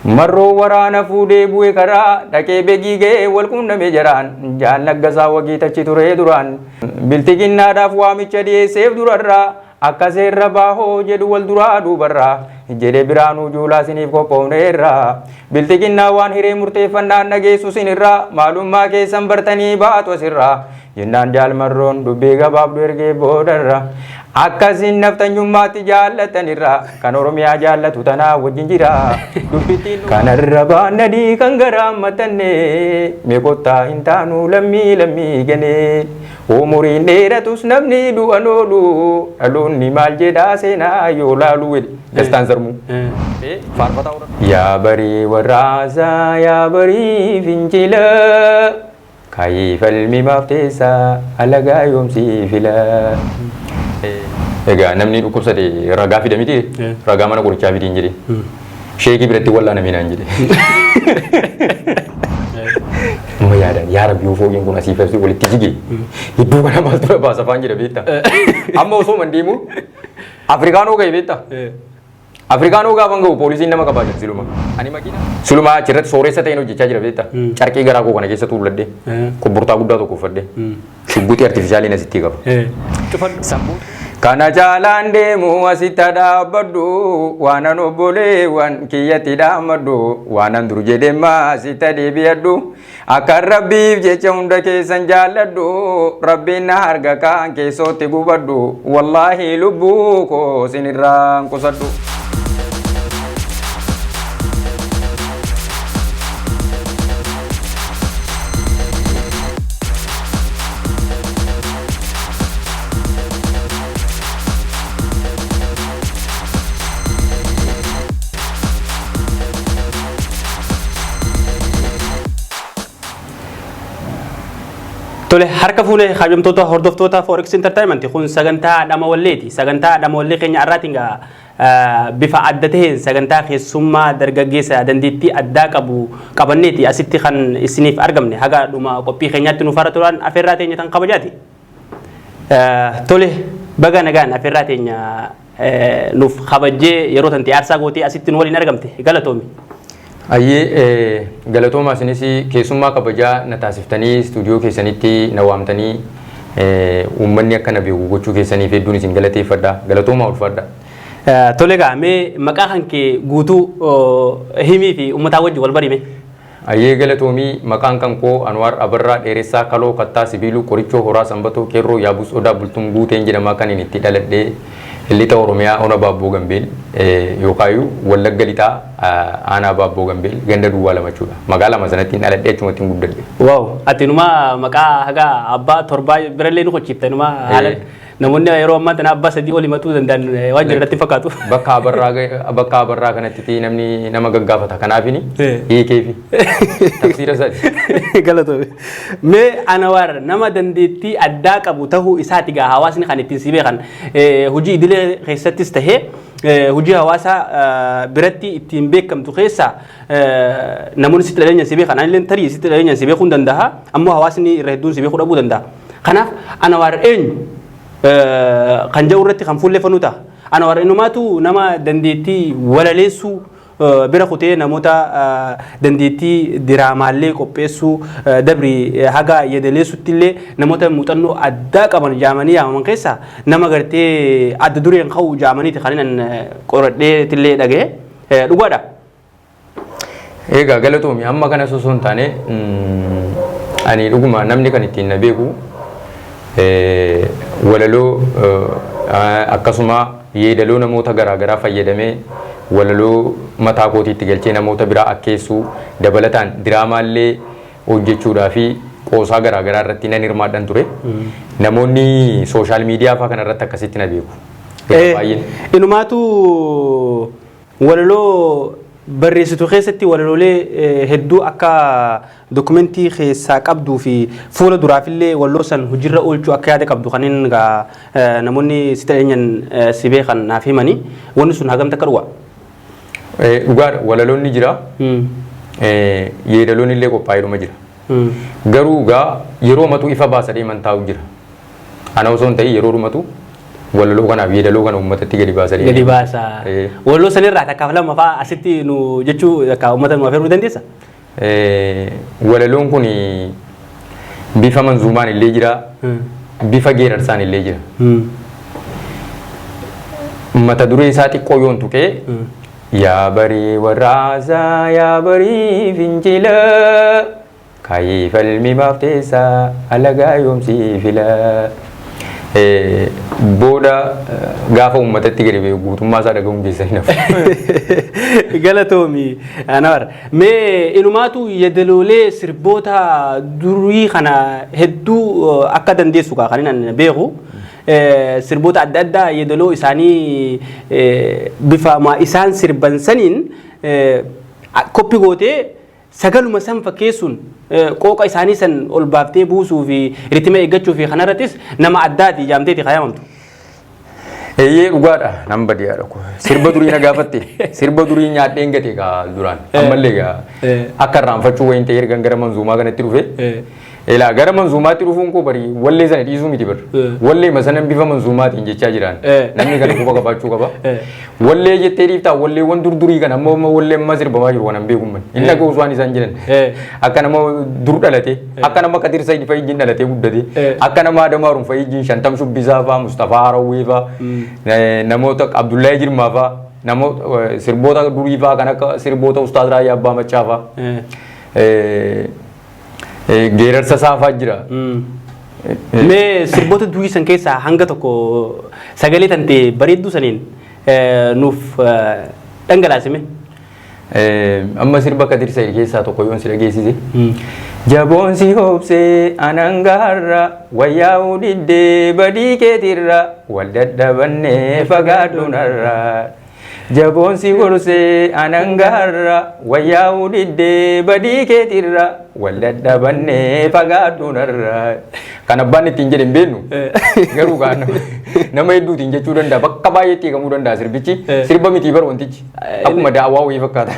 marroo waraana fuudhee bu'e karaa dhaqee beegigee wal quunname jaraan jaan naggasaa wagii tachi turee duraan biltiginnaadhaaf waamicha dhiyeesseef durarraa akka seerra baahoo jedhu wal duraa duubarraa jedhe biraanuu juulaa siniif qophoofneerraa biltiginnaa waan hiree murteeffannaan dhageessu sinirraa maalummaa keessan bartanii baatu asirraa jennaan jaalmarroon dubbii gabaabdu ergee boodarra akkasin naftanyummaatti jaallatanirraa kan oromiyaa jaallatu tanaa wajjin jira dubbittiin kanarra baannadii kan garaammatanne meeqottaa hin taanu lammii ganee umuriin dheeratus namni du'an oolu dhaloonni maal jedhaa seenaa yoo laalu wedhe dastaan sarmuu yaa barii warraasaa yaa barii fincila kaayii falmi maafteessaa alagaa yoomsii fila egaa namni dhukkubsate ragaa fida miti ragaa mana qorichaa fidiin jedhe sheekii biratti wal'aana minaan jedhe amma yaadan yaa rabbi yoo fooqiin kun asii febsi walitti jige iddoo kana maaltu na baasa faan jedha beekta amma osoo mandeemu afrikaanoo ga'e beekta afrikaanoo gaafa ga'u poolisiin nama qabaa jira siluma ani makiina siluma achirratti sooressa ta'een hojjechaa jira beekta carqii garaa koo kana keessa tuulladhe kubburtaa guddaa tokko uffadhe shubbutii artifishaaliin asitti qaba kana jaalaan deemu asitti dhaabbadhu waanan obboleewwan kiyyatti dhaammadhu waanan dur jedheemmaa asitti deebi'adhu akka rabbiif jecha hunda keessan jaalladhu rabbiin na harga kaan keessootti gubadhu wallaahi lubbuu koo sinirraan qusadhu. tole harka fuune khajamtoota hordoftoota Forex Entertainment kun sagantaa dhama walleeti sagantaa dhama wallee keenya arraatinga bifa adda ta'een sagantaa keessummaa dargaggeessa dandeettii addaa qabanneeti asitti kan isiniif argamne haga dhuma qophii keenyaatti nuuf fara turan afeerraa teenya tan kabajaati tole baga nagaan afeerraa teenya nuuf kabajjee yeroo tanti aarsaa gootee asitti nu waliin argamte galatoomi. Ayyee galatooma isinis keessummaa kabajaa na taasiftanii stuudiyoo keessanitti na waamtanii uummanni akka na beeku gochuu keessaniif hedduun isin galateeffadha galatooma ulfaadha. Tole gaamee maqaa kan kee guutuu himii fi uummataa wajjin wal barime. Ayyee galatoomii maqaan kan koo Anwaar Abarraa Dheeressaa Kaloo Kattaa Sibiiluu Qorichoo Horaa Sanbatoo Keerroo Yaabus Odaa Bultuun Guuteen jedhamaa kan inni itti dhaladhee Lita Oromiyaa Ona Baabboo Gambeel yookaan Wallagga Lixaa Aanaa Baabboo Gambeel ganda duwwaa lama jechuudha. Magaalaa masanatti dhaladhee achumatti guddadhe. Waaw ati numa maqaa haga abbaa torbaa birallee nu qochifte numa haala namoonni yeroo ammaa tana abbaa sadii oli matuu danda'an waan jirratti fakkaatu. Bakka abarraa kanatti namni nama gaggaafata kanaafini hiikeefi tafsiira isaati. Galatoomi. Mee Anwaar nama dandeettii addaa qabu tahuu isaati gaa hawaasni kan ittiin si beekan hojii idilee keessattis tahee hojii hawaasaa biratti ittiin beekamtu keessa namoonni sitti dhaleenya si beekan anillee tarii sitti dhaleenya si beekuu danda'a ammoo hawaasni irra hedduun si beekuu dhabuu danda'a. Kanaaf Anwaar eenyu kan jedhu irratti kan fuulleffanu ta'a. Anwaar innumaatu nama dandeettii walaleessuu bira kutee namoota dandeettii diraamaallee qopheessuu dabri haga yedaleessutti illee namoota muuxannoo addaa qaban jaamanii yaamaman keessa nama gartee adda dureen ka'u jaamaniiti kan inni qoradheetillee dhaga'e dhugaadha. Egaa galatoomi amma kana osoo hin taane ani dhuguma namni kan ittiin na beeku walaloo akkasuma yeedaloo namoota garaagaraa fayyadamee walaloo mataa kootiitti galchee namoota biraa akkeessuu dabalataan diraamaallee hojjechuudhaa fi qoosaa garaagaraa irratti nan hirmaadhan ture. Namoonni sooshaal miidiyaa fa'aa kanarratti akkasitti na beeku. Inumaatu walaloo barreessitu keessatti walaloolee hedduu akka dokumentii keessaa qabduu fi fuula duraafillee walaloo san hojiirra oolchuu akka yaada qabdu kanneen namoonni si dhageenyan si beekan naaf himanii wanni sun hagamta akka dhugaa. Dhugaadha walaloonni jira yeedaloon illee qophaa'eedhuma jira. Garuu gaa yeroo matu ifa baasa deeman taa'u jira. Ana osoo hin ta'in yeroo dhumatu walaloo kanaaf yeedaloo kana uummatatti gadi baasa. Gadi baasa. Walaloo sanirraa takkaaf lama fa'aa asitti nu jechuu akka uummata nu afeeruu dandeessa? Walaloon kun bifa manzuumaan illee jira, bifa geerarsaan illee jira. Mata duree isaa xiqqoo yoon tuqee yaa barii warraasaa yaa barii fincila kaayee falmi baafteessaa alagaa yoomsii fila. Booda gaafa uummatatti gadi ba'e guutummaa isaa dhagahuun keessanii nafu. Galatoomi Anwar. Mee inumaatu yeedaloolee sirboota durii kana hedduu akka dandeessu kan inni beeku. Sirboota adda addaa yeedaloo isaanii bifa isaan sirban saniin koppii gootee sagaluma san fakkeessuun qooqa isaanii san ol baaftee buusuu fi ritma eeggachuu fi kanarrattis nama addaati jaamteeti kaayamamtu. Eeyyee dhugaadha nama badiyaadha ko sirba durii na gaafatte sirba durii nyaadheen gate gaa duraan ammallee gaa akka irraanfachuu wayin ta'e ergan gara manzuumaa kanatti dhufe Ela gara manzuumaatti dhufuun koo bari wallee sana dhiisuu miti bar wallee masanan bifa manzuumaatiin jechaa jiran namni kana quba qabaachuu qaba wallee jettee dhiiftaa wallee wan durdurii kana ammoo wallee amma sirbamaa jiru waan beeku man inni akka uswaan isaan jiran akka nama dur dhalate akka nama Kadir Said Fayyijin dhalate guddate akka nama Adamaa Haruun Fayyijin Shantam Shubbisaa faa Mustafaa Harawwee faa namoota Abdullahi Jirmaa faa namoota sirboota durii faa kan akka sirboota Ustaaz Raayyaa Abbaa Machaa faa geerarsa saafaa jira. Mee sirboota durii san keessaa hanga tokko sagalee tantee bareedduu saniin nuuf dhangalaasime. Amma sirba Kadir Said keessaa tokko yoon si dhageessise. Jaboon si hoobsee anangaarra wayyaa udiddee badii keetirra wal dadhabannee fagaadhunarra. Jaboon si gorsee anangaarra wayyaa udiddee badii keetirra wal dadhabannee fagaadhunarra. Kan abbaan ittiin jedhe hin beeknu garuu kaan nama hedduutiin jechuu danda'a bakka baay'eetti eegamuu danda'a sirbichi sirba mitii bar wantichi akkuma daawwaa wayii fakkaata.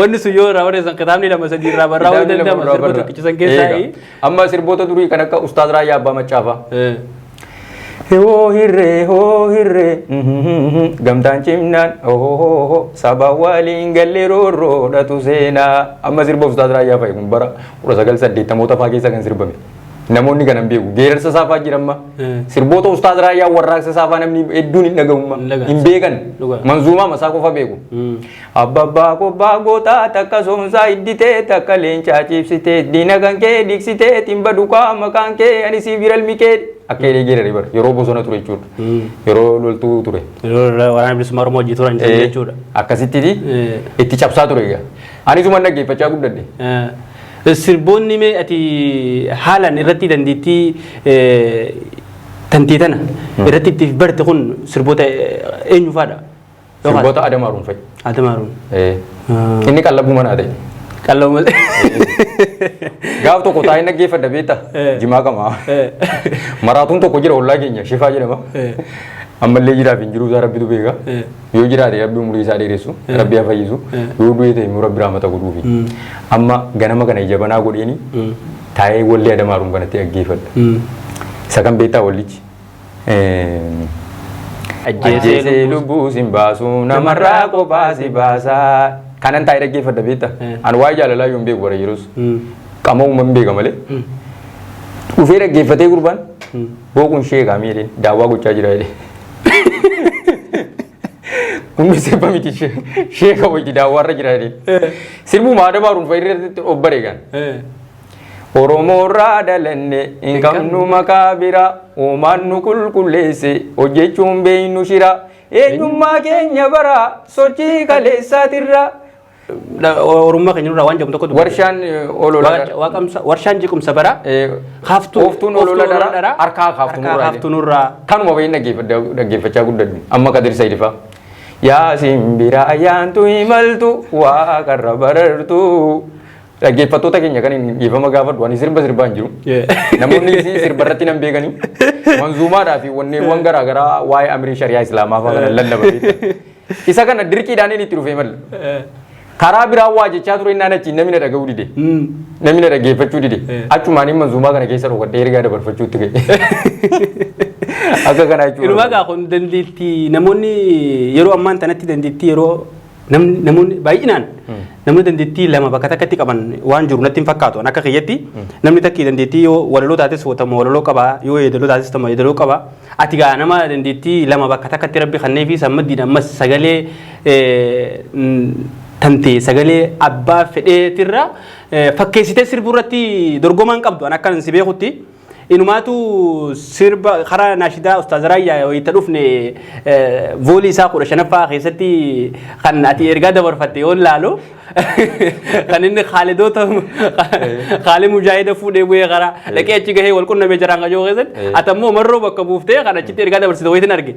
Wanni sun yoo irraa barreessan kitaabni lama sadii irraa barraa'uu danda'ama sirba tokkichisan keessaa. Amma sirboota durii kan akka Ustaaz Raayyaa Abbaa Machaafaa. Ho hirre gamtaan cimnaan saba waliin galle roorroodhatu seenaa amma sirba Ustaaz Raayyaa fa'i kun bara 1980 faa keessa kan sirbame namoonni kanan beeku geerarsa saafaa jiramma sirboota Ustaaz Raayyaa warraaqsa saafaa namni hedduun hin dhagahumma hin beekan manzuumaa masaa qofa beeku abbabbaa kobbaa gootaa takka soomsaa idditee takka leencaa ciibsitee diina kan kee diksitee timba dukaa maqaan kee ani siif biralmi kee akka jedhee geerare bara yeroo bosona ture jechuudha yeroo loltuu ture yeroo waraana bilisummaa Oromoo hojii turan jechuudha akkasitti itti cabsaa ture egaa anis uma dhaggeeffachaa guddadhe. Sirboonni mee ati haalaan irratti dandeettii tantii tana irratti itti barte kun sirboota eenyu faadha? Sirboota Adamaa Haruun fa'i. Adamaa Haruun. Inni qallabuu manaa ta'e. Qallabuu manaa. Gaaf tokko taa'ee dhaggeeffadha beektaa jimaa qamaa. Maraatuun tokko jira ollaa keenya shifaa jedhama. Ammallee jiraaf hin jiru isaa rabbitu beeka. Yoo jiraate rabbi umurii isaa dheeressu rabbi haa fayyisu yoo du'e ta'e immoo rabbi rahmata godhuufi. Amma ganama kana ija banaa godheeni taa'ee wallee Adamaa Haruun kanatti dhaggeeffadha. Isa kan beektaa wallichi. Ajjeesee lubbuu sin baasu namarraa kophaa si baasaa. Kanan taa'ee dhaggeeffadha beektaa. Ani waa'ee jaalalaa yoo hin beeku bara yeroos. Qaama uumamu beeka malee. Dhufee dhaggeeffatee gurbaan booquun sheekaa miidheen daawwaa gochaa jira jedhee. Kun sirba miti sheeka wajji daawwaarra jira jedhee. Sirbuma Adamaa Haruun fa'i irratti obbare gaan. Oromoorraa dhalanne hin qabnu maqaa bira uumaan nu qulqulleesse hojjechuun beeynu shira eenyummaa keenya bara sochii kaleessaatirra. Oromummaa keenya irraa waan jedhamu tokko warshaan olola warshaan jeequmsa bara ooftuun olola dara harkaa kaaftunurraa kanuma baay'ee dhaggeeffachaa guddadhu amma Kadir Said faa yaa simbira ayyaantu imaltu waaqarra barartu dhaggeeffattoota keenya kan hin dhiifama gaafadhu ani sirba sirbaa hin jiru namoonni sirba irratti nan beekanii manzuumaadhaa fi wanneewwan garaa garaa waa'ee amirii shariyaa islaamaa faa kana lallaba isa kana dirqiidhaan inni itti dhufee malla. karaa biraa waa jechaa ture innaan achi namni na dhaga'uu dide namni na dhaggeeffachuu dide achumaan hin manzuumaa kana keessa dhokadhee ergaa dabarfachuutti ga'e akka kanaa jechuudha. Inumaa gaa kun dandeettii namoonni yeroo ammaan tanatti dandeettii yeroo namoonni baay'inaan namni dandeettii lama bakka takkatti qaban waan jiru natti hin fakkaatu akka kiyyatti namni takki dandeettii yoo walaloo taates watamu walaloo qaba yoo yeedaloo taates tama yeedaloo qaba ati gaa nama dandeettii lama bakka takkatti rabbi kannee fi sammaddiin ammas sagalee tante sagalee abbaa fedheetirra fakkeessitee sirburratti dorgomaan qabdu an akkan si beekutti inumaatu sirba karaa naashidaa ustaaz Raayyaa wayita dhufne voolii isaa 15ffaa keessatti kan ati ergaa dabarfatte yoo laalo kan inni Khaalidoota Khaalid Mujaahida fuudhee bu'ee karaa dhaqee achi gahee wal qunnamee jiraan qajoo keessatti atammoo marroo bakka buuftee kan achitti ergaa dabarsite wayitin arge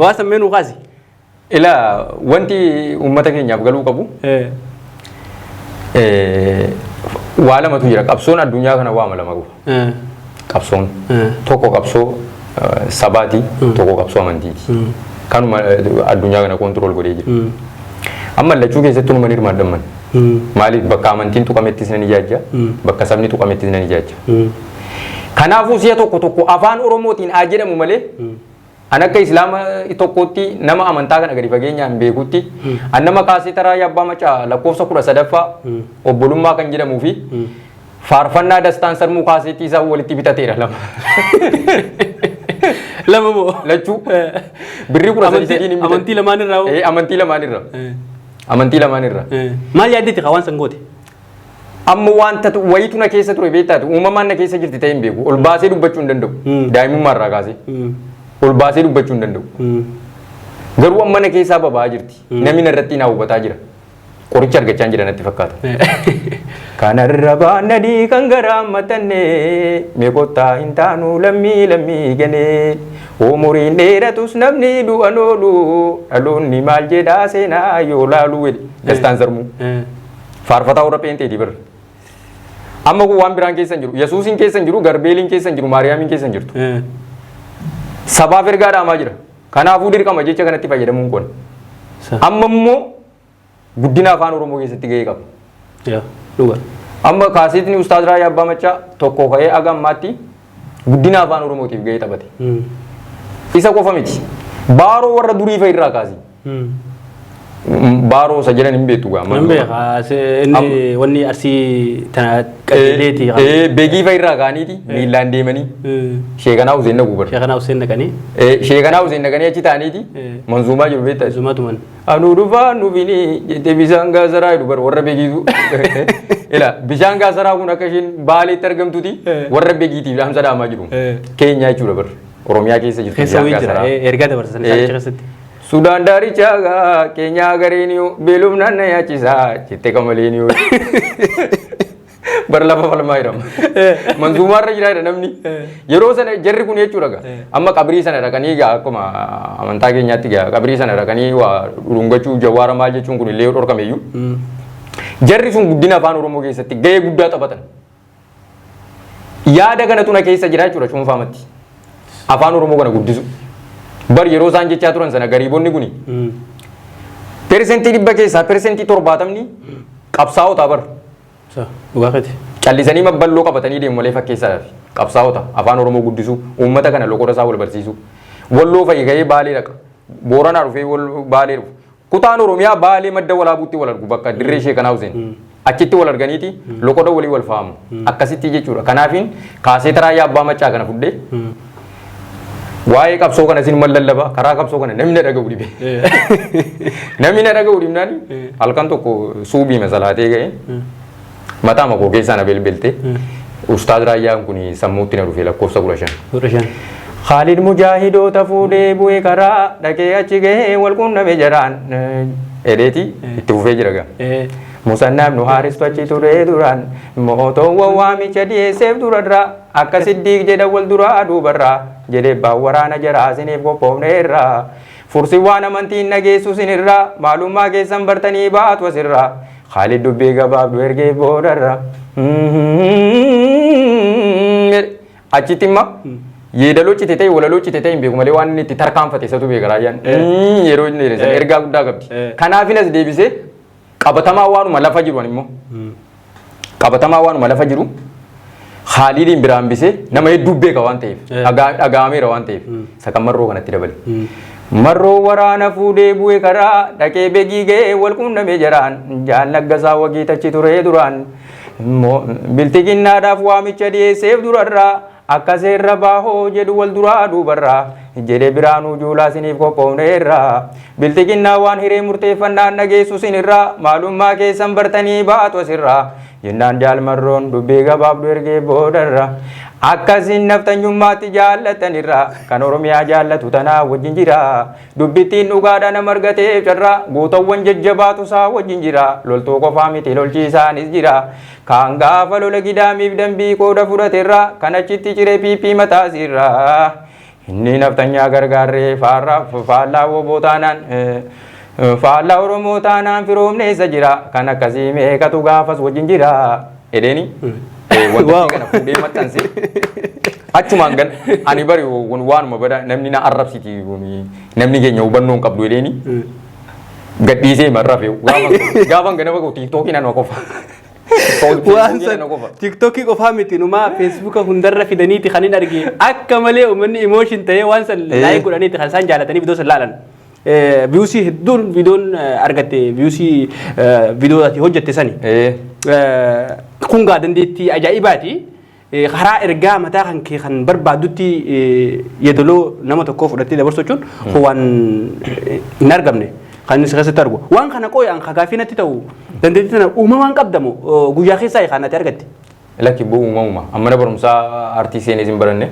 waa sammeenuu kaasi. Ila wanti uummata keenyaaf galuu qabu waa lamatu jira qabsoon addunyaa kana waa lama qabu. Qabsoon tokko qabsoo sabaati tokko qabsoo amantiiti kanuma addunyaa kana kontrol godhee jira amma lachuu keessatti numa hirmaadhamman maaliif bakka amantiin tuqamettis nan ijaajja bakka sabni tuqamettis nan ijaajja kanaafuu siya tokko tokko afaan oromootiin haa jedhamu malee an akka islaama tokkotti nama amantaa kana gadi fageenyaan beekutti an nama kaasee taraa yabbaa macaa lakkoofsa 13ffaa obbolummaa kan jedhamuu fi faarfannaa dastaan sarmuu kaaseetii isaa walitti bitateera lama. Lama moo? Lachuu birrii 13 hin bitan. Amantii lamaan irraa moo? Amantii lamaan irra. Amantii lamaan irra. Maal yaaddeeti waan san goote? Amma wanta wayitu na keessa ture beektaatu uumamaan na keessa jirti ta'e hin beeku ol baasee dubbachuu hin danda'u. Daa'imummaa irraa kaasee ol baasee dubbachuu hin danda'u. Garuu amma na keessaa baba'aa jirti. Namni narratti na hubataa jira. Qoricha argachaa jira natti fakkaata. Kanarra baanadii kan garaammatanne meeqottaa hin taanu lammii ganee umuriin dheeratus namni du'an oolu dhaloonni maal jedhaa seenaa yoo laaluu wedhe dastaan sarmuu faarfataa warra peenteeti bira. Amma kun waan biraan keessa hin jiru Yesuusiin keessa hin jiru Garbeeliin keessa hin jiru Maariyaamiin keessa hin jirtu. Sabaaf ergaa dhaamaa jira. Kanaafuu dirqama jecha kanatti fayyadamuun kun. Amma immoo guddina afaan oromoo keessatti gahee qaba. Amma kaaseetni ustaaz Raayyaa Abbaa Machaa tokko ka'ee agammaatti guddina afaan oromootiif gahee taphate. Isa qofa miti. Baaroo warra durii fa'a irraa kaasi. Baaroo isa jedhan hin beektu gaa. Hin beekaa inni wanni arsii tana qabileeti. Beekii fa'a irraa kaaniiti miillaan deemanii. Sheekanaa Hussein naquu bara. Sheekanaa Hussein naqanii. Sheekanaa Hussein naqanii achi taaniiti. Manzuumaa jiru beektaa. Manzuumaa tuman. Anu dhufaa nufini jettee bishaan gaasaraa jedhu bara warra beekiitu. Ila bishaan gaasaraa kun akka isheen baaleetti argamtuti warra beekiitiif dhaamsa dhaamaa jiru. Keenyaa jechuudha bara. Oromiyaa keessa jirtu bishaan gaasaraa. Ergaa dabarsan isaa keessatti. Sudaan daaricha keenyaa gareeniyo beelum naanna yaachisaa jettee kamaleeniyo. Bara lafa falmaa jedhama. Manzuumaarra jira namni. Yeroo sana jarri kun jechuudha. Amma qabrii sana dhaqanii akkuma amantaa keenyaatti qabrii sana dhaqanii waa dhungachuu jawwaara maal jechuun kun illee dhorkameyyuu. Jarri sun guddina afaan oromoo keessatti gahee guddaa taphatan. Yaada kanatu na keessa jira jechuudha cuunfaamatti. Afaan oromoo kana guddisu. Bar yeroo isaan jechaa turan sana gariibonni kuni. Persentii 100 keessaa persentii 70 qabsaa'otaa bar. Dhugaafati. Callisanii mabballoo qabatanii deemu malee fakkeessaadhaaf. Qabsaa'ota afaan oromoo guddisuu uummata kana loqoda isaa wal barsiisuu. Walloo fa'i gahee baalee dhaqa. Booranaa dhufee baalee dhufu. Kutaan oromiyaa baalee madda walaabuutti wal argu bakka dirree Sheekanaa Hussein. Achitti wal arganiiti loqoda walii wal faamu. Akkasitti jechuudha. Kanaafin kaasee Raayyaa Abbaa Machaa kana fuddee waa'ee qabsoo kana isin mallallaba karaa qabsoo kana namni dhaga'u dhibe. Namni dhaga'u dhibnaan halkan tokko suubii masalaatee ga'e mataa makoo keessaa na belbelte ustaaz Raayyaan kun sammuutti na dhufe lakkoofsa 15. Khalid Mujaahidoota fuudhee bu'ee karaa dhaqee achi gahee wal qunname jaraan edheeti itti fufee jira gaa. Musannaaf nu haaristu achi turee duraan mootoowwan waamicha dhiyeesseef durarraa akka siddiiq jedha wal duraa duubarraa jedhee baa waraana jaraa isiniif qophoofneerraa fursi waan amantiin nageessu sinirraa maalummaa keessan bartanii baatu asirraa Khalid dubbii gabaabdu ergee boodarraa achitti imma yeedaloo cite ta'e walaloo cite ta'e hin beeku malee waan inni itti tarkaanfate isatu beeka Raayyaan yeroo inni ergaa guddaa qabdi. Kanaafin as deebisee qabatamaa waanuma lafa jiru immoo qabatamaa waanuma lafa jiru Khalidin biraan bisee nama hedduu beeka waan ta'eef dhaga'ameera waan ta'eef sakan marroo kanatti dabale. Marroo waraana fuudhee bu'ee karaa dhaqee beegigee wal quunnamee jaraan jaallaggasaa wagii tachi turee duraan biltiginnaadhaaf waamicha dhiyeesseef durarraa akka seerra baahoo jedhu wal duraa duubarraa jedhee biraanuu juulaa siniif qophoofneerraa biltiginnaa waan hiree murteeffannaan dhageessu sinirraa maalummaa keessan bartanii baatu asirraa jennaan jaalmarroon dubbii gabaabduu ergee boodarra akkasiin naftanyummaatti jaallatanirraa kan oromiyaa jaallatu tanaa wajjin jira dubbittiin dhugaadha nama argateef carraa gootawwan jajjabaatu isaa wajjin jira loltuu qofaa miti lolchiisaanis jira kaan gaafa lola gidaamiif dambii qooda fudhateerraa kan achitti ciree piippii mataasirraa inni naftanyaa gargaarree faallaa woboo taanaan faallaa oromoo taanaan firoomne isa jira kan akkasii meeqatu gaafas wajjin jira edeni wanti kana fuudhee maxxanse achumaan gan ani bari waanuma bada namni na arrabsiti namni keenya hubannoo hin qabdu edeni gadhiisee marrafe gaafan ganama koo tiktokii nan qofa waan san tiktokii qofaa miti numa feesbuuka hundarra fidaniiti kan hin argine akka malee uummanni emotion ta'ee waan san laayik godhaniiti kan isaan jaalatanii vidoo san laalan viyuusii hedduun viidoon argatte viyuusii viidootaati hojjette sani kun gaa dandeettii ajaa'ibaati karaa ergaa mataa kan kee kan barbaadutti yeedaloo nama tokkoo fudhattee dabarsu jechuun waan hin argamne kan inni keessatti argu waan kana qooyaan kagaafii natti ta'u dandeettii tana uumamaan qabdamu guyyaa keessaa kan natti argatte. Lakki boo uumamuma ammana barumsaa aartii seenes hin baranne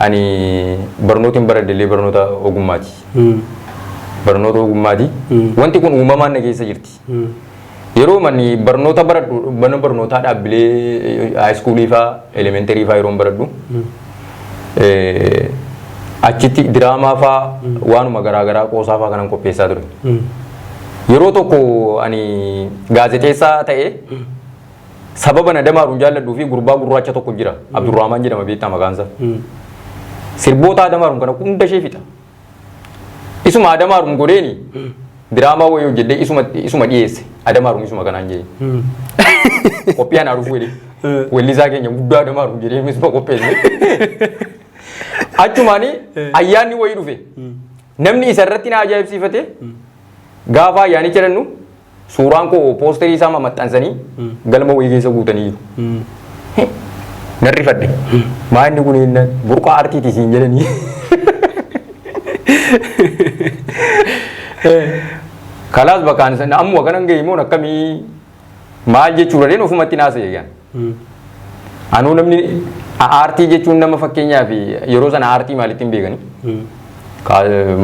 ani barnoota hin baraddellee barnoota ogummaati. Barnoota ogummaati wanti kun uumamaan na keessa jirti. Yeroo manni barnoota baradhu mana barnootaa dhaabbilee haayiskuulii fa'aa elementarii fa'aa yeroo baradhu achitti diraamaa fa'aa waanuma garaagaraa qoosaa fa'aa kanan qopheessaa ture. Yeroo tokko ani gaazexeessaa ta'ee sababa na damaaruun jaalladhuu fi gurbaa gurraacha tokko jira Abdurrahmaan jedhama beektaa maqaansa. Sirboota damaaruun kana hunda ishee fixa. Isuma adamaaruun godheeni diraamaa wayii hojjedhee isuma dhiyeesse adamaaruun isuma kanaan jedhee qophii anaa dhufuu jedhee weellisaa keenya guddaa adamaaruun jedhee isuma qopheesse achumaanii ayyaanni wayii dhufe namni isa irratti na ajaa'ibsiifate gaafa ayyaanicha jennu suuraan koo poosterii isaa maxxansanii galma wayii keessa guutanii jiru narrifadhe maa inni kun burqaa aartiiti siin jedhanii kalaas bakkaan sana ammoo kanan ga'e immoo akkamii maal jechuudha deen ofumatti naasa'e eegan. Anuu namni aartii jechuun nama fakkeenyaaf yeroo sana aartii maalitti hin beekani?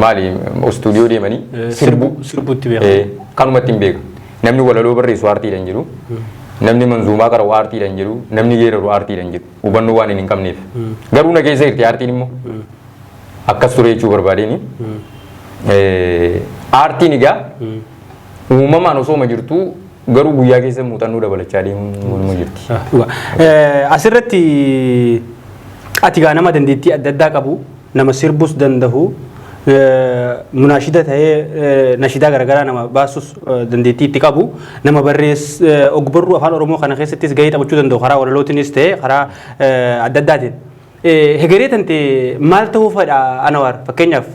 Maali istuudiyoo deemanii sirbuutti beekan. Kanumatti hin beekan. Namni walaloo barreessu aartiidhaan jiru. Namni manzuumaa qara'u aartiidhaan jiru. Namni geeraru aartiidhaan jiru. Hubannoo waan hin qabneef. Garuu na keessa jirti aartiin immoo. Akkas ture jechuu barbaadeen aartiin egaa uumamaan osoo ma jirtu garuu guyyaa keessa muuxannoo dabalachaa deemuu jirti. Asirratti ati gaa nama dandeettii adda addaa qabu nama sirbus danda'u munaashida ta'ee nashidaa garaagaraa nama baasus dandeettii itti qabu nama ogbarruu afaan oromoo kana keessattis gahee taphachuu danda'u karaa walalootiinis ta'ee karaa adda addaatiin. Hegeree tante maal ta'uu fedha Anwaar fakkeenyaaf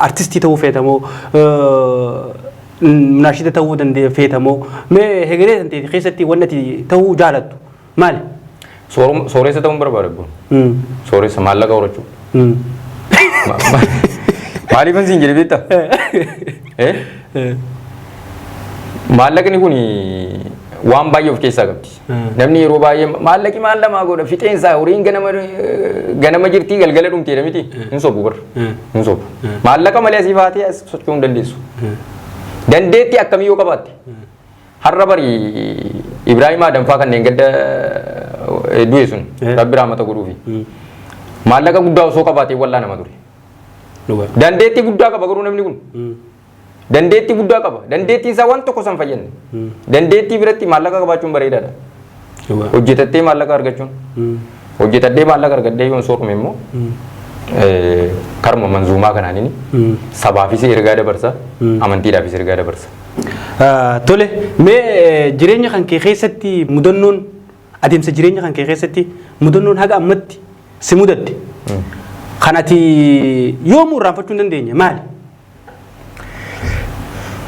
artistii ta'uu feetamoo munaashida ta'uu feetamoo mee hegeree tante keessatti wanti ta'uu jaalattu maali? Sooressa ta'uun barbaada kun sooressa maallaqa horachuu maaliifan siin jedhe beektaa? Maallaqni kun waan baay'ee of keessaa qabdi. Namni yeroo baay'ee maallaqi maal lamaa godha fixeensaa horiin ganama jirtii galgala dhumteedha miti hin sobu bar hin sobu. Maallaqa malee asii baatee as socho'uu hin dandeessu. Dandeettii akkamii yoo qabaatte har'a bari Ibrahim Adamfaa kanneen gadda du'e sun rabbi raamata godhuufi maallaqa guddaa osoo qabaatee wallaa nama ture. Dandeettii guddaa qaba garuu namni kun. Dandeettii guddaa qaba. Dandeettiin isaa waan tokko san fayyadne. Dandeettii biratti maallaqa qabaachuun bareedaadha. Hojjetattee maallaqa argachuun. Hojjetattee maallaqa argattee yoon soorome immoo karma manzuumaa kanaaniin sabaafis ergaa dabarsa amantiidhaafis ergaa dabarsa. Tole, mee jireenya kan kee keessatti mudannoon adeemsa jireenya kan kee keessatti mudannoon haga ammatti si mudatte. Kan ati yoomuu irraanfachuu hin dandeenye maali?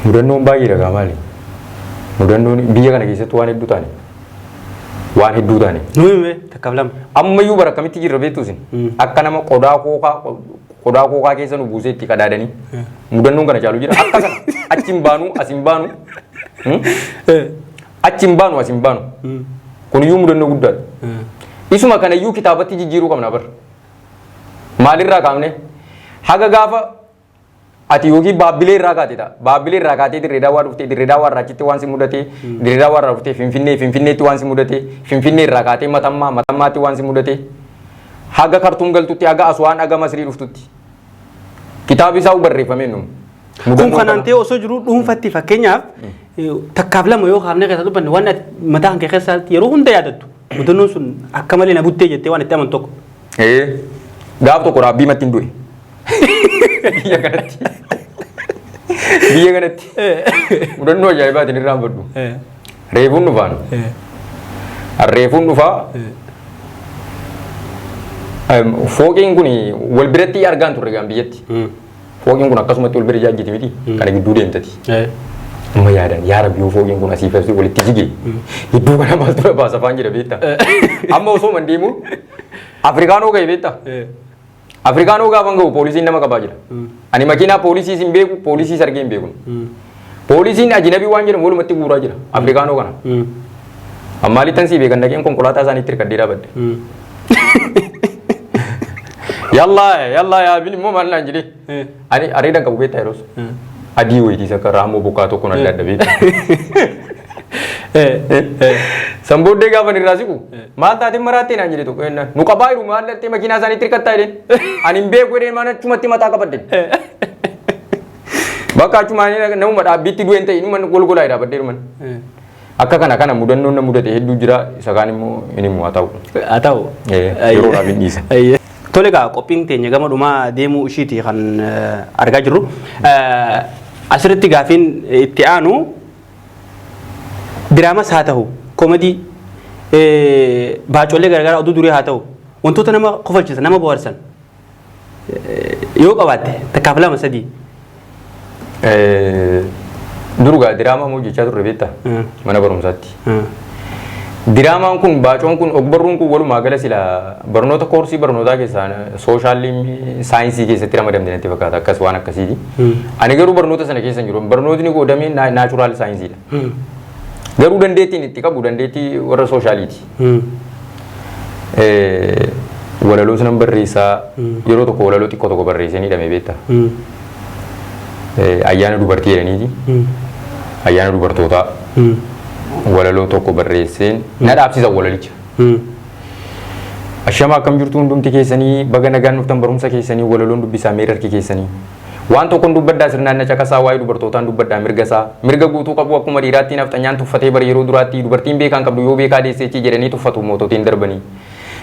Mudannoon baay'eedha gaa maali? Mudannoon biyya kana keessatti waan hedduu taane. Waan hedduu taane. Nuyi takkaaf lama. Ammayyuu bara akkamitti jirra beektuusin? Akka nama qodaa kookaa keessa nu buusee itti qadaadanii. Mudannoon kana caalu jira. Akka kana achi hin baanu as hin baanu. Achi hin baanu as hin baanu. Kuniyyuu mudannoo guddaadha. Isuma kanayyuu kitaabatti jijjiiruu qabna bara. Maalirraa kaafne? Haga gaafa ati yookiin baabbilee irraa kaatee ta'a. Baabbilee irraa kaatee dirree daawwaa dhuftee dirree daawwaa irraa achitti waan si mudatee dirree daawwaa irraa dhuftee finfinneetti waan si mudatee finfinnee irraa kaatee matammaatti waan si mudatee haga kartuum galtutti haga aswaan haga masrii dhuftutti kitaabni isaa barreeffamee nuun. Kun kanaan ta'e osoo jiru dhuunfatti fakkeenyaaf takkaaf lama yoo kaafnee keessa dubbanne waan mataa kan keessatti yeroo hunda yaadattu mudannoon sun akka malee na buttee jettee waan itti amantu tokko. Gaaf tokko raabbii matti hin du'e. Biyya kanatti mudannoo ajaa'ibaatiin irraan fadhu. Reefuun dhufaan. Reefuun dhufaa. Fooqiin kun wal biratti argaan turre gaan biyyatti. Fooqiin kun akkasumatti wal bira jaajjiti miti. Kana gidduu deemtati. Amma yaadan yaa rabbi fooqiin kun asii fi walitti jige. Gidduu kana maaltu na baasa faan jedha beektaa. Amma osoo man deemu Afrikaanoo ga'e beektaa. Afrikaanoo gaafa gahu poolisiin nama qabaa jira. Ani makiinaa poolisii hin beeku poolisii sargee hin beeku. Poolisiin ajinabii waan jedhamu walumatti guuraa jira Afrikaanoo kana. Ammaalittan sii beekan dhaqeen konkolaataa isaaniitti hirkadhee dhaabadde. Yallaa yaa bilimmoo maal naan jedhee. Ani areedan qabu beektaa yeroos. Adii wayiitiis akka raamoo bokkaa tokkoon adda adda beektaa. Sambooddee gaafa irraa siqu maal taateen maraattee naan jedhe tokko ennaan nu qabaa jiru maal dhattee makiinaa isaaniitti hirkattaa jedheen ani hin beeku jedheen maan achumatti mataa qabadde bakka achumaan namuma dhaabbiitti du'een ta'e numan golgolaa dhaabadde dhuman akka kana mudannoon na mudate hedduu jira isa kaan immoo inni immoo haa ta'u. Haa ta'u. Yeroodhaaf hin dhiisa. Tole egaa qophiin teenya gama dhumaa deemuu ishiiti kan argaa jirru asirratti gaafiin itti aanu diraamas haa ta'u koomedii baacolee garagaraa oduu durii haa ta'u wantoota nama kofalchisan nama bohaarsan yoo qabaatte takkaaf lama sadii. Durugaa diraamaa hojjechaa turre beektaa mana barumsaatti. Diraamaan kun baacoon kun ogbarruun kun walumaa gala sila barnoota koorsii barnootaa keessaa sooshaallii saayinsii keessatti ramadamte natti fakkaata akkas waan akkasiiti. Ani garuu barnoota sana keessa hin jiru barnootni qoodamee naachuraal saayinsiidha. Garuu dandeettiin itti qabu dandeettii warra sooshaaliiti. Walaloo sanan barreessaa yeroo tokko walaloo xiqqoo tokko barreessanii hidhame beektaa. Ayyaana dubartii jedhaniiti. Ayyaana dubartootaa. Walaloo tokko barreesseen na dhaabsisan walalicha. Ashama akkam jirtu hundumti keessanii baga nagaan dhuftan barumsa keessanii walaloon dubbisaa mee harki keessanii. Waan tokkoon dubbaddaa sirnaan na caqasaa waa'ee dubartootaan dubbaddaa mirga guutuu qabu akkuma dhiiraatti nafxanyaan tuffatee bara yeroo duraatti dubartiin beekaan qabdu yoo beekaa deesseechi jedhanii tuffatu moototiin darbanii.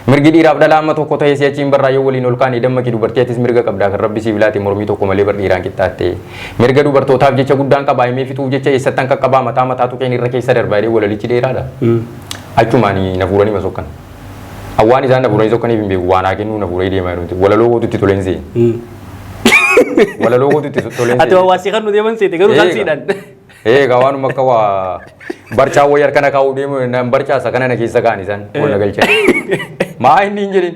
Mirgi dhiiraaf dhala amma tokko ta'ee si'achiin barraa yoo waliin ol kaanii dammaqii dubartiitis mirga qabdaa kan rabbi sibiilaati mormii tokko malee bar dhiiraan qixxaatte. Mirga dubartootaaf jecha guddaan qabaa himee fixuuf jecha eessattan qaqqabaa mataa tuqeen irra keessa darbaa jedhee walalichi dheeraadha. Achumaan na fuuranii masokkan. Awwaan isaan na fuuranii sokkaniif hin beeku waan haa kennuu na fuuranii deemaa jiru. Walaloo gootutti toleen se'e. Walaloo gootutti toleen se'e. Ati hawaasii kan nu deeman seete garuu kan siidhan. Kawaanuma akka waa barchaa wayii harkana kaa'uu deemu nan barchaasa kana na keessa kaa'an isaan wal galchan. Maa inni hin jedhin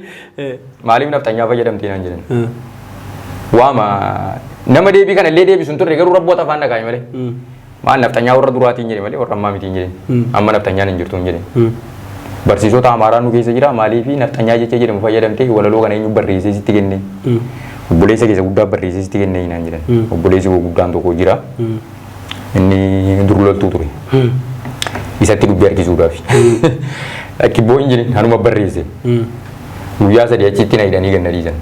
maaliif nafxanyaa fayyadamtee naan jedhan. Waama nama deebii kana illee deebisuun turre garuu rabboota afaan dhagaa'e malee. Maal nafxanyaa warra duraatiin jedhe malee warra ammaa miti hin jedhin. Amma nafxanyaan hin jirtu hin jedhin. Barsiisota amaaraa nu keessa jira maaliif nafxanyaa jecha jedhamu fayyadamtee walaloo kana eenyu barreessee sitti kenne. Obboleessa keessa guddaa barreessee sitti kenne naan jedhan. Obboleessi guddaan tokko jira. Inni durloltuu ture. Isatti dubbii harkisuudhaaf. Kibboo hin jirin hanuma barreesse. Guyyaa sadii achitti na hidhanii ganna dhiisan.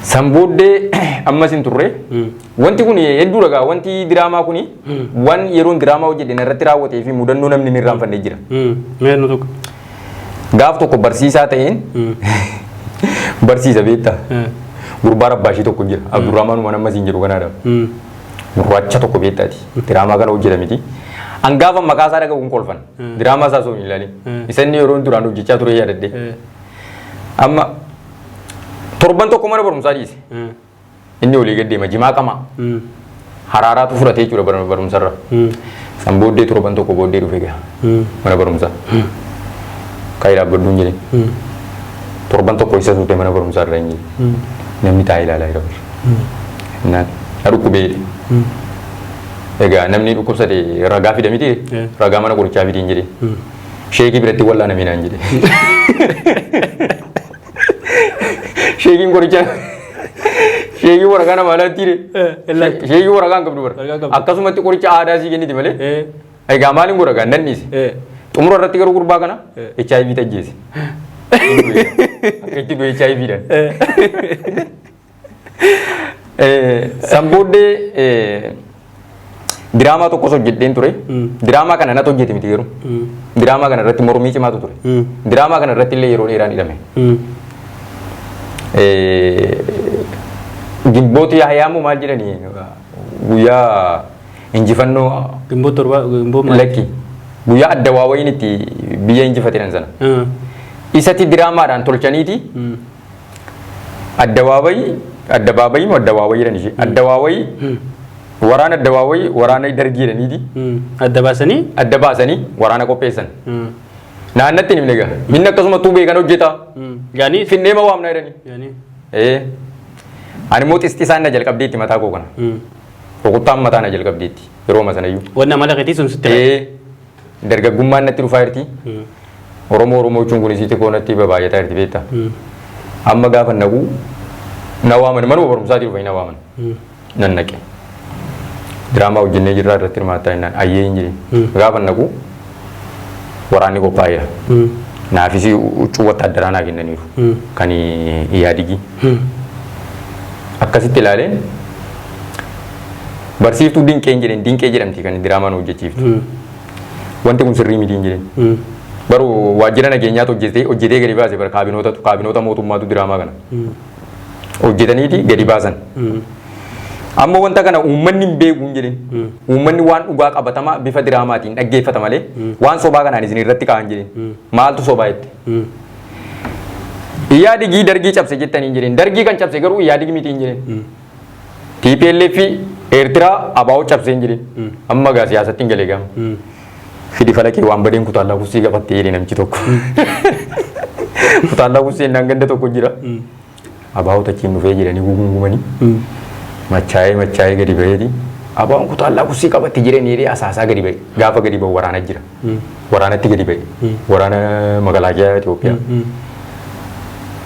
San booddee ammas hin turre. Wanti kun hedduu dhagaa wanti diraamaa kuni waan yeroon diraamaa hojjedhe irratti raawwatee fi mudannoo namni hin irraanfanne jira. Gaaf tokko barsiisaa ta'een barsiisa beektaa. Gurbaa rabbaashii tokko jira. Abdurrahmaan waan ammas hin jiru kanaadha. gurraacha tokko beektati diraamaa kana hojjetamiti angaafa maqaa isaa dhaga kolfan diraamaa isaa sun ilaali isa inni yeroo duraan hojjechaa ture yaadadde amma torban tokko mana barumsaa dhiise inni olii gad deema jimaa qama haraaraatu fudhatee jechuudha barumsarra san booddee torban tokko booddee dhufe gaa mana barumsaa kaayii dhaabbadduun jedhe torban tokko isa suutee mana barumsaa irra hin jedhe namni taa'ee ilaalaa jira naan dhukkubee egaa namni dhukkubsate ragaa fida miti ragaa mana qorichaa fidiin jedhe sheekii biratti wallaanamee naan jedhe sheekiin qorichaa sheekii waraqaa nama alaatti sheekii waraqaa hin qabdu bara akkasumatti qoricha aadaa sii kenniti malee egaa maaliin godhagaa nan dhiise xumura irratti garuu gurbaa kana HIV tajjeese akka itti du'e HIV dhaan san booddee diraamaa tokkos hojjedheen ture diraamaa kana natti hojjete miti garuu diraamaa kana irratti mormii cimaatu ture diraamaa kana irratti illee yeroo dheeraan hidhame Gimbooti Yahayaamu maal jedhanii guyyaa injifannoo Gimboot torba Gimboot lakki guyyaa Addawaawwayiin itti biyya injifateedhan sana isatti diraamaadhaan tolchaniiti Addawaawwayi moo Addawaawwayi jedhan ishee Addawaawwayi waraana Addawaawwayi waraana Dargii jedhaniiti adda baasanii waraana qopheessan naannatti nimne gaa minni akkasuma tuubee kan hojjeta finnee ma waamna jedhanii ani immoo xisti isaan na jalqabdeetti mataa koo kana rukuttaan mataa na jalqabdeetti yeroo masanayyuu wanna mala keetii sun sitti dargaggummaan natti dhufaa jirti oromoo jechuun kun isiitti koo natti baay'ataa jirti beekta amma gaafa naquu na waaman manuma barumsaatii dhufanii na waaman nan naqe diraamaa hojjennee jirraa irratti hirmaattaa jennaan ayyee hin jedhe gaafa naquu waraanni qophaa'eera naafis huccuu wattaaddaraa naa kennaniiru kan Iyaadigii akkasitti ilaaleen barsiiftuu dinqee jedheen dinqee jedhamti kan diraamaan hojjechiiftu wanti kun sirrii miti jedheen baruu waajjira nageenyaatu hojjetee gadi baase bara kaabinoota mootummaatu diraamaa kana hojjetaniiti gadi baasan amma wanta kana uummanni hin beeku jedheen uummanni waan dhugaa qabatamaa bifa diraamaatiin dhaggeeffata malee waan sobaa kanaan isin irratti kaa'an jedheen maaltu sobaa jette Iyaadigii Dargii cabse jettanii jedheen Dargii kan cabse garuu Iyaadigii miti jedheen TPLF Eertiraa abaa'oo cabsee jedheen amma gaa siyaasatti hin galee gaama fidi falakee waan badeen kutaallaa kussii qabattee jedhee namichi tokko kutaallaa kussii naan ganda tokko jira abaa'oo tachiin dhufee jedhanii gugungumanii machaa'ee gadi baheeti abaa'oon kutaallaa kussii qabattee jedheen jedhee asaasaa gadi bahe gaafa gadi bahu waraana jira waraanatti gadi bahe waraana magaalaa Itoophiyaa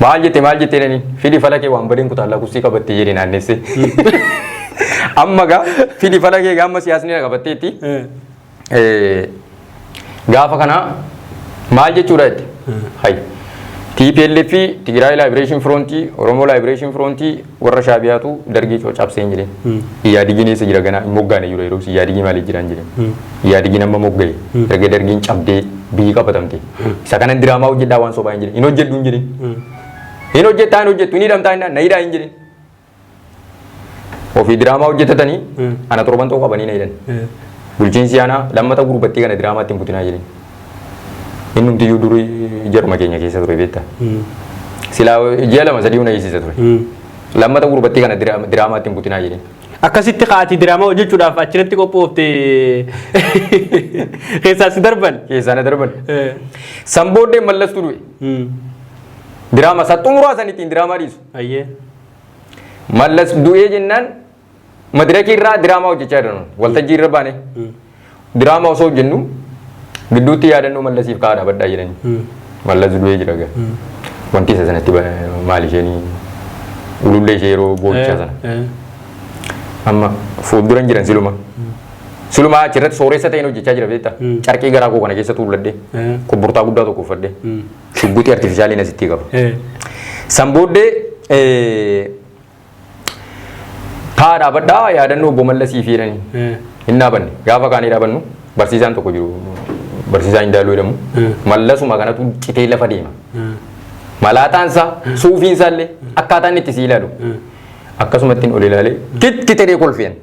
maal jettee jedhanii fidi falakee waan badeen kutaallaa kussii qabattee jedhee naannesse amma gaa fidi falakee gaama siyaasni qabatteetti gaafa kana maal jechuudha jette hay TPLF Tigray Liberation Front Oromo Liberation Front warra Shaabiyaatu Dargii cabsee jedheen Iyaadigiin eessa jira ganaa moggaane jiru yeroo Iyaadigii maal jiran jedheen Iyaadigiin amma moggae erga Dargiin cabdee biyyi qabatamte isa kana diraamaa hojjedhaa waan sobaa hin jedheen hin hojjedhu hin jedheen hin hojjettu ni dhamtaa na hidhaa hin jedheen ofii diraamaa hojjetatanii ana torban tokko qabanii na hidhan bulchiinsi aanaa lammata gurbattii kana diraamaatti hin butinaa jedheen innumtiyyuu durii jaruma keenya keessa ture beektaa silaa ji'a lama sadii hunda eegsisa ture lammata gurbattii kana diraamaatti hin butinaa jedheen akkasitti ka'atii diraamaa hojjechuudhaaf achirratti qophoofte keessaa na darban san booddee mallastu du'e diraama saxxumuraa sanittiin diraamaa dhiisu mallas du'ee jennaan madirakii irraa diraamaa hojjechaa jiran waltajjii irra baane diraamaa osoo hojjennu gidduutti yaadannoo mallasiif kaa'aa dhaabadhaa jedhanii mallas du'ee jira gaa wanti isa sanatti maal isheenii ulullee ishee yeroo boochaa sana amma fuulduran jiran siluma achirratti sooressa ta'een hojjechaa jira beektaa carqii garaa koo kana keessa tuuladhee kubburtaa guddaa tokko uffadhee shugguxii artifishaalii asitti qaba san booddee kaa'aa dhaabadhaa yaadannoo obbo Mallasiif jedhanii hin dhaabanne gaafa kaanii dhaabannu barsiisaan tokko jiru barsiisaa Indaaluu jedhamu mallasuma kanatu citee lafa deema malaataansaa suufiinsaallee akkaataan itti si ilaalu akkasumattiin ol ilaalee kittitee kolfeen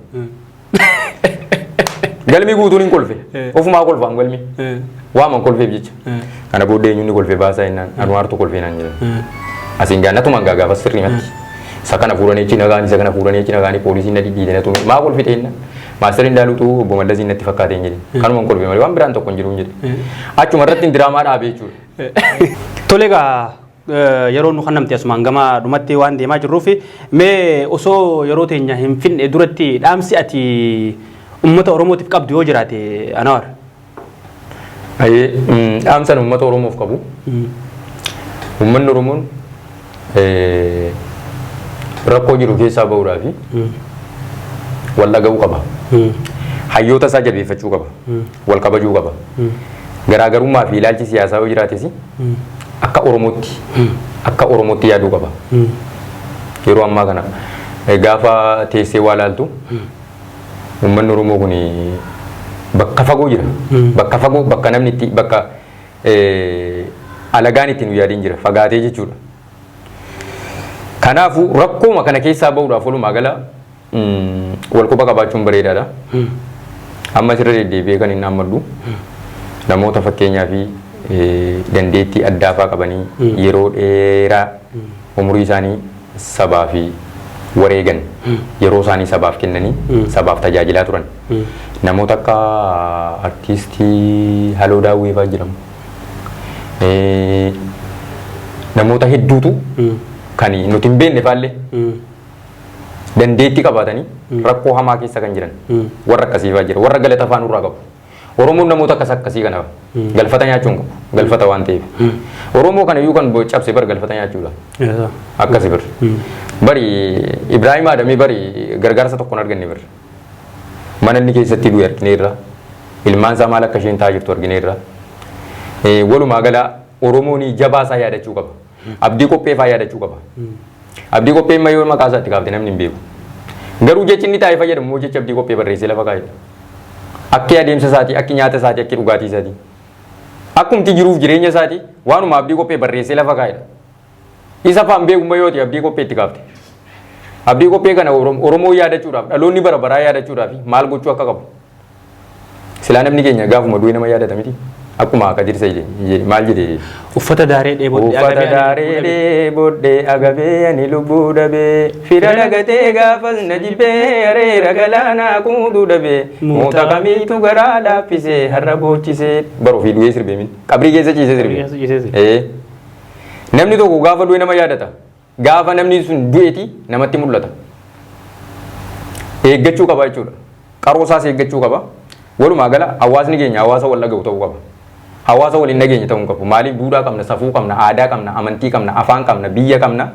galmi guutuun hin kolfe ofumaa kolfaan galmi waaman kolfeef jecha kana booddee eenyuun kolfe baasaa innaan anumaartu kolfee naan jedhan asiin gaannatumaan gaafa sirrimatti isa kana fuudhanii achi nagaanii isa kana fuudhanii achi nagaanii poolisiin na dhidhiite natu maa kolfite innaan maastariin daalutu obbo Mallasiin natti fakkaate hin jedhe kanumaan kolfe malee waan biraan tokko hin jiru hin jedhe achuma irratti diraamaa dhaabee jechuudha. Tole egaa yeroo nu kannamte asumaan gama dhumatti waan deemaa jirruufi mee osoo yeroo teenya hin finne duratti dhaamsi ati ummata Oromootiif qabdu yoo jiraate Anawar. Dhaamsan ummata Oromoof qabu ummanni Oromoon rakkoo jiru keessaa bahuudhaafi wal dhaga'uu qaba. Hayyoota isaa jabeeffachuu qaba. Wal kabajuu qaba. Garaagarummaa fi ilaalchi siyaasaa yoo jiraates akka Oromootti yaaduu qaba. Yeroo ammaa kana gaafa teessee waa laaltu ummanni Oromoo kun bakka fagoo jira. Bakka fagoo bakka namni itti bakka alagaan ittiin nu yaadiin jira fagaatee jechuudha. Kanaafuu rakkooma kana keessaa bahuudhaaf walumaa gala wal quba qabaachuun bareedaadha. Amma sirra deddeebi'ee kan hin hammadhu namoota fakkeenyaa fi dandeettii addaafaa qabanii yeroo dheeraa umurii isaanii sabaa fi wareegan yeroo isaanii sabaaf kennanii sabaaf tajaajilaa turan namoota akka artiistii Haloo Daawwee fa'aa jedhamu namoota hedduutu kan nuti hin beekne faallee dandeettii qabaatanii rakkoo hamaa keessa kan jiran warra akkasii fa'aa jira warra galata afaan irraa qabu. Oromoon namoota akkasii kana galfata nyaachuun qabu galfata waan ta'eef Oromoo kana iyyuu kan cabse bar galfata nyaachuudha akkasii bar bari Ibrahim Adamii bari gargaarsa tokkoon arganne bar mana inni keessatti du'e argineerra ilmaan isaa maal akka isheen taa'aa jirtu argineerra walumaa gala Oromoon jabaasaa yaadachuu qaba abdii qophee fa'aa yaadachuu qaba abdii qophee immoo yoo maqaa isaatti kaafte namni hin beeku garuu jechi inni taa'ee fayyadamu jecha abdii qophee barreessee lafa kaa'edha. Akki adeemsa isaati, akki nyaata isaati, akki dhugaatii isaati. Akkumti jiruuf jireenya isaati waanuma abdii qophee barreessee lafa kaa'edha. Isa faan beekummaa yooti abdii qophee itti kaafte. Abdii qophee kana Oromoo yaadachuudhaaf dhaloonni bara baraa yaadachuudhaaf maal gochuu akka qabu. Silaa namni keenya gaafuma du'e nama yaadata miti. Akkuma akka dirsa maal jedhee uffata daaree dheebodhee agabee ani lubbuu dhabee fira dhagatee gaafas na jibee areera galaanaa kuuduu dhabee moota kamiitu garaa laaffisee har'a boochisee bara ofii du'ee sirbee min qabrii keessa ciisee sirbee namni tokko gaafa du'e nama yaadata gaafa namni sun du'eeti namatti mul'ata eeggachuu qaba jechuudha qaroo isaas eeggachuu qaba walumaa gala hawaasni keenya hawaasa wal dhaga'u ta'uu qaba. Hawaasa waliin nageenya ta'uu qabu. Maaliif duudhaa qabna, safuu qabna, aadaa qabna, amantii qabna, afaan qabna, biyya qabna.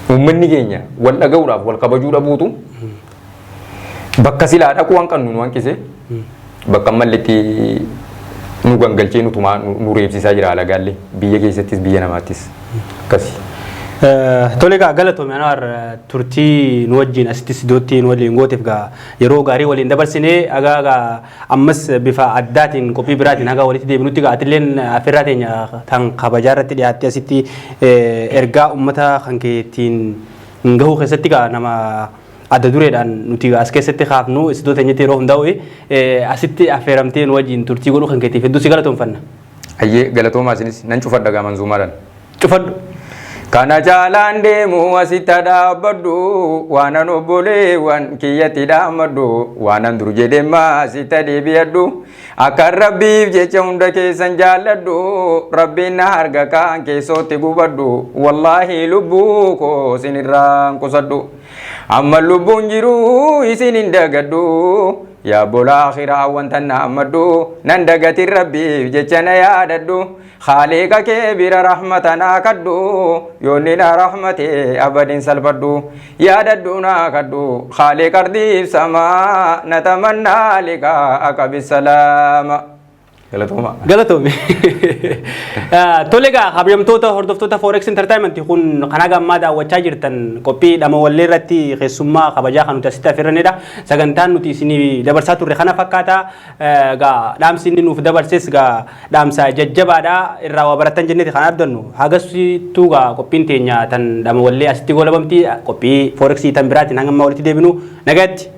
Uummanni keenya wal dhaga'uudhaaf wal kabajuu dhabuutu bakka silaa dhaquu waan qabnu nu hanqise bakka malletti nu gangalchee nu reebsisaa jira alagaallee biyya keessattis biyya namaattis akkasi. Tole egaa galatoomii Anwar turtii nu wajjin asittis iddootti nu waliin gooteef egaa yeroo gaarii waliin dabarsinee egaa ammas bifa addaatiin qophii biraatiin haga walitti deebinutti egaa atilleen affeerraa teenya tan kabajaa irratti dhiyaattee asitti ergaa uummata kan keetiin gahuu keessatti egaa nama adda dureedhaan nuti as keessatti kaafnu iddoo teenyatti yeroo hundaa'u asitti affeeramtee nu wajjin turtii godhuu kan keetiif hedduu si galatoomfanna. Ayyee galatoomaa isinis nan cufadha gaa manzuumaadhaan. Cufadhu. Kana jaalaan deemu asitti dhaabbadhu waanan obboleewwan kiyyatti dhaammadhu waanan dur jedheemmaa asitti deebi'adhu akka rabbiif jecha hunda keessan jaalladhu rabbiin na harga kaan keessootti gubadhu wallaahi lubbuu koo isinirraan qusadhu amma lubbuun jiru isin hin dagadhu yaa bola akhiraa wanta naammadhu nan dagatin rabbiif jecha na yaadadhu خالق كبير رحمتنا كدو يوننا رحمتي أبد سلبدو يا ددونا كدو خالق أرضي سما نتمنى لك أكب السلام galatoome tole egaa kabajamtoota hordoftoota Forex Entertainment kun kana gammaa daawwachaa jirtan qophii dhama wallee irratti keessummaa kabajaa kan nuti asitti affeerranidha sagantaan nuti isinii dabarsaa turre kana fakkaata egaa dhaamsi inni nuuf dabarses egaa dhaamsa jajjabaadha irraa waa baratan jenneeti kan abdannu hagasittuu egaa qophiin teenya tan dhama wallee asitti goolabamti qophii Forex tan biraatiin hanga ammaa walitti deebinu nagaatti.